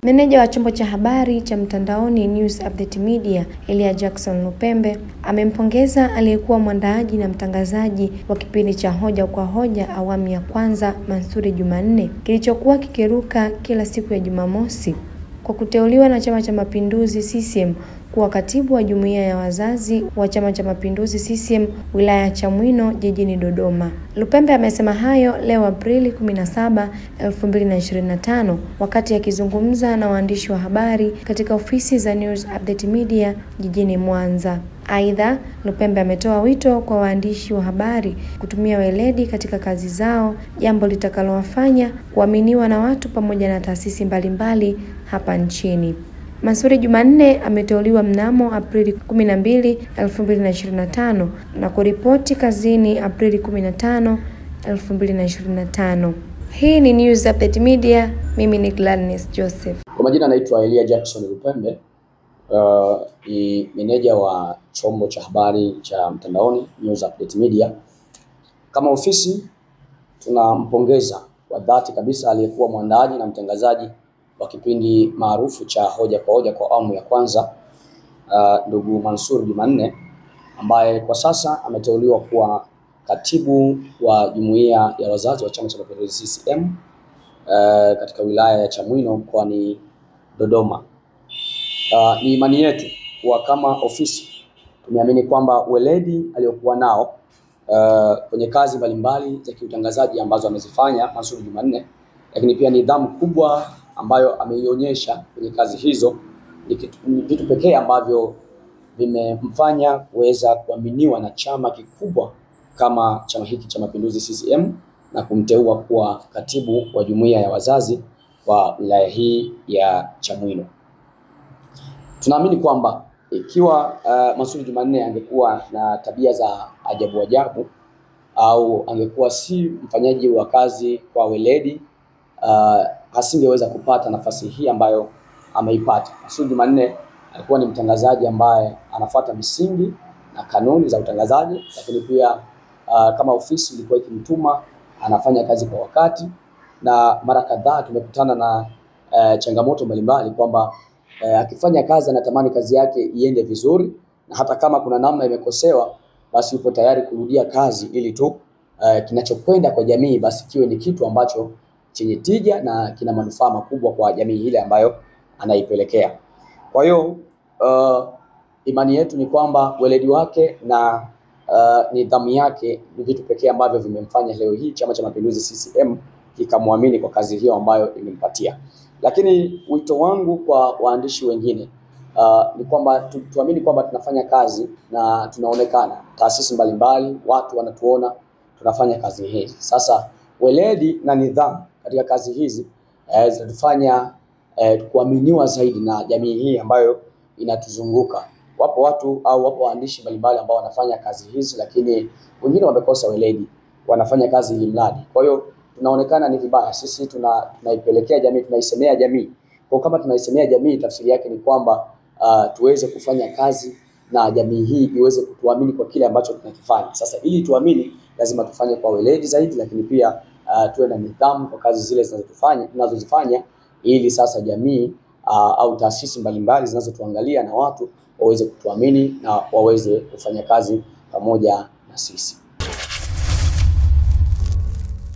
Meneja wa chombo cha habari cha mtandaoni News Update Media, Elia Jackson Lupembe, amempongeza aliyekuwa mwandaaji na mtangazaji wa kipindi cha Hoja kwa Hoja awamu ya kwanza, Mansuri Jumanne, kilichokuwa kikiruka kila siku ya Jumamosi, kwa kuteuliwa na Chama cha Mapinduzi CCM kuwa katibu wa jumuiya ya wazazi wa Chama cha Mapinduzi CCM wilaya ya Chamwino jijini Dodoma. Lupembe amesema hayo leo Aprili 17, 2025 wakati akizungumza na waandishi wa habari katika ofisi za News Update Media jijini Mwanza. Aidha, Lupembe ametoa wito kwa waandishi wa habari kutumia weledi katika kazi zao, jambo litakalowafanya kuaminiwa na watu pamoja na taasisi mbalimbali hapa nchini. Mansuri Jumanne ameteuliwa mnamo Aprili 12, 2025 na kuripoti kazini Aprili 15, 2025. Hii ni News Update Media, mimi ni Gladness Joseph. Kwa majina naitwa Elia Jackson Lupembe, ni meneja wa chombo cha habari cha mtandaoni News Update Media. Kama ofisi tunampongeza kwa dhati kabisa aliyekuwa mwandaaji na mtangazaji wa kipindi maarufu cha Hoja kwa Hoja kwa awamu ya kwanza, ndugu Mansuri Jumanne, ambaye kwa sasa ameteuliwa kuwa katibu wa jumuiya ya wazazi wa Chama cha Mapinduzi CCM katika wilaya ya Chamwino mkoani Dodoma. Ni imani yetu kwa kama ofisi tumeamini kwamba weledi aliyokuwa nao kwenye kazi mbalimbali za kiutangazaji ambazo amezifanya Mansuri Jumanne, lakini pia nidhamu kubwa ambayo ameionyesha kwenye kazi hizo, ni vitu pekee ambavyo vimemfanya kuweza kuaminiwa na chama kikubwa kama chama hiki cha Mapinduzi CCM na kumteua kuwa katibu wa jumuiya ya wazazi wa wilaya hii ya Chamwino. Tunaamini kwamba ikiwa Mansuri Jumanne angekuwa na tabia za ajabu au angekuwa si mfanyaji wa kazi kwa weledi, asingeweza kupata nafasi hii ambayo ameipata. Mansuri Jumanne alikuwa ni mtangazaji ambaye anafuata misingi na kanuni za utangazaji, lakini pia kama ofisi ilikuwa ikimtuma anafanya kazi kwa wakati, na mara kadhaa tumekutana na changamoto mbalimbali kwamba akifanya kazi anatamani kazi yake iende vizuri, na hata kama kuna namna imekosewa basi yupo tayari kurudia kazi ili tu kinachokwenda kwa jamii basi kiwe ni kitu ambacho chenye tija na kina manufaa makubwa kwa jamii ile ambayo anaipelekea. Kwa hiyo imani yetu ni kwamba weledi wake na nidhamu yake ni vitu pekee ambavyo vimemfanya leo hii Chama cha Mapinduzi CCM kikamwamini kwa kazi hiyo ambayo imempatia. Lakini wito wangu kwa waandishi wengine ni kwamba tuamini kwamba tunafanya kazi na tunaonekana, taasisi mbalimbali, watu wanatuona tunafanya kazi hizi. Sasa weledi na nidhamu katika kazi hizi zinatufanya kuaminiwa zaidi na jamii hii ambayo inatuzunguka. Wapo watu au wapo waandishi mbalimbali ambao wanafanya kazi hizi, lakini wengine wamekosa weledi, wanafanya kazi ili mradi. Kwa hiyo tunaonekana ni vibaya. Sisi tunaipelekea jamii, tunaisemea jamii. Kwa kama tunaisemea jamii, tafsiri yake ni kwamba tuweze kufanya kazi na jamii hii iweze kutuamini kwa kile ambacho tunakifanya. Sasa ili tuamini lazima tufanye kwa weledi zaidi, lakini pia tuwe na nidhamu kwa kazi zile tunazozifanya, ili sasa jamii au taasisi mbalimbali zinazotuangalia na watu waweze kutuamini na waweze kufanya kazi pamoja na sisi.